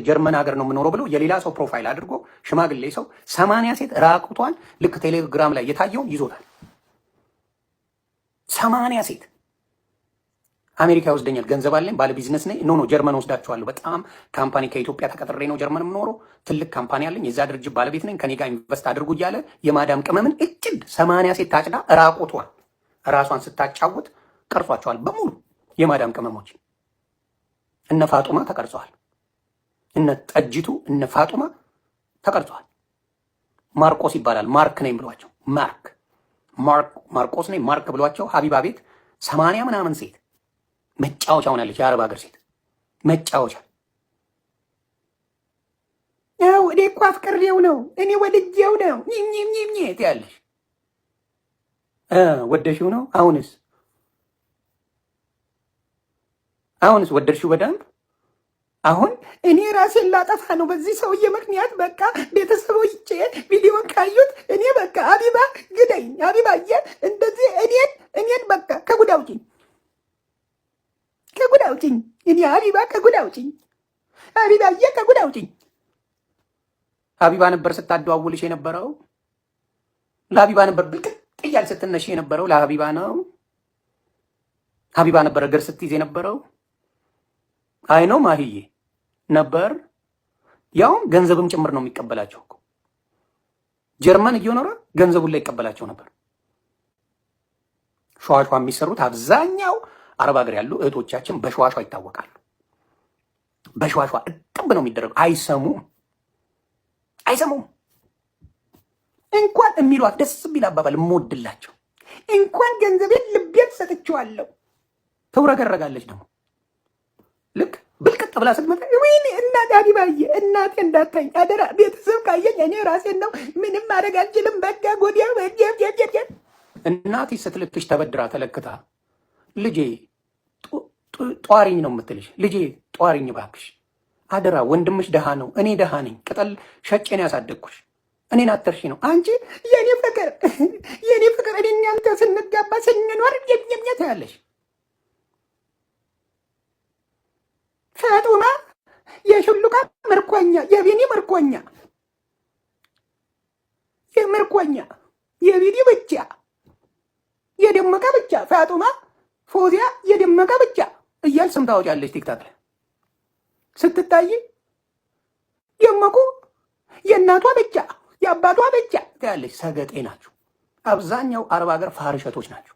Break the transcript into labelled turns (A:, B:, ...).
A: ጀርመን ሀገር ነው የምኖረው ብሎ የሌላ ሰው ፕሮፋይል አድርጎ ሽማግሌ ሰው 80 ሴት ራቁቷን ልክ ቴሌግራም ላይ የታየውን ይዞታል። 80 ሴት አሜሪካ ይወስደኛል፣ ገንዘብ አለኝ፣ ባለ ቢዝነስ ነኝ። ኖ ጀርመን ወስዳችኋለሁ። በጣም ካምፓኒ ከኢትዮጵያ ተቀጥሬ ነው ጀርመን የምኖረው። ትልቅ ካምፓኒ አለኝ፣ የዛ ድርጅት ባለቤት ነኝ፣ ከኔ ጋር ኢንቨስት አድርጉ እያለ የማዳም ቅመምን እጭድ 80 ሴት ታጭዳ ራቁቷን ራሷን ስታጫውት ቀርጿቸዋል በሙሉ የማዳም ቅመሞች። እነ ፋጡማ ተቀርጸዋል። እነ ጠጅቱ እነ ፋጡማ ተቀርጸዋል። ማርቆስ ይባላል። ማርክ ነኝ ብሏቸው ማርቆስ ነኝ ማርክ ብሏቸው ሀቢባ ቤት 80 ምናምን ሴት መጫወቻ ሆናለች። የአረብ ሀገር ሴት መጫወቻ። ያው እኔ እኮ አፍቅሬው ነው እኔ ወድጄው ነው ኝኝኝኝ ያለሽ ወደሽው ነው። አሁንስ ወደድሽው በደንብ። አሁን እኔ ራሴን ላጠፋ ነው በዚህ ሰውዬ ምክንያት። በቃ ቤተሰቦቼ ቪዲዮን ካዩት እኔ በቃ ሀቢባ ግደኝ፣ ሀቢባዬ እንደዚህ እኔን በቃ ከጉድ አውጪኝ፣ እኔ ሀቢባ ከጉድ አውጪኝ፣ ሀቢባዬ ከጉድ አውጪኝ። ሀቢባ ነበር ስታደዋውልሽ የነበረው፣ ለሀቢባ ነበር ብልቅጥ እያል ስትነሽ የነበረው፣ ለሀቢባ ነው። ሀቢባ ነበር እግር ስትይዝ የነበረው። አይ ነው ማህዬ ነበር። ያውም ገንዘብም ጭምር ነው የሚቀበላቸው እኮ ጀርመን እየኖረ ገንዘቡን ላይ ይቀበላቸው ነበር። ሸዋሿ የሚሰሩት አብዛኛው አረብ ሀገር ያሉ እህቶቻችን በሸዋሿ ይታወቃሉ። በሸዋሿ እጥብ ነው የሚደረጉ። አይሰሙም። እንኳን የሚሏት ደስ ቢል አባባል የምወድላቸው እንኳን ገንዘቤን ልቤን ሰጥቼዋለሁ ትውረገረጋለች። ደግሞ ልክ ብልቅጥ ብላ ስትመጣ ወይኔ እናቴ ሀቢባዬ እናቴ እንዳታኝ አደራ፣ ቤተሰብ ካየኝ እኔ ራሴን ነው ምንም ማድረግ አልችልም። በቃ ጎዲያ እናቴ ስትልክሽ ተበድራ ተለክታ ልጄ ጧሪኝ ነው የምትልሽ። ልጄ ጧሪኝ እባክሽ አደራ፣ ወንድምሽ ደሃ ነው፣ እኔ ደሃ ነኝ፣ ቅጠል ሸጬን ያሳደግኩሽ፣ እኔን አተርሺ ነው አንቺ የኔ ፍቅር እኔ እናንተ ስንጋባ ስንኖር የምየምየት ያለሽ ፋጡማ የሹሉቃ ምርኮኛ፣ የቢኒ ምርኮኛ፣ የቢኒ ብቻ የደመቀ ብቻ፣ ፋጡማ ፎዚያ የደመቀ ብቻ እያል ስም ታወጫለች ቲክታክ ላይ ስትታይ። ደመቁ የእናቷ ብቻ የአባቷ ብቻ ያለች ሰገጤ ናችሁ። አብዛኛው አረብ ሀገር ፋርሸቶች ናቸው።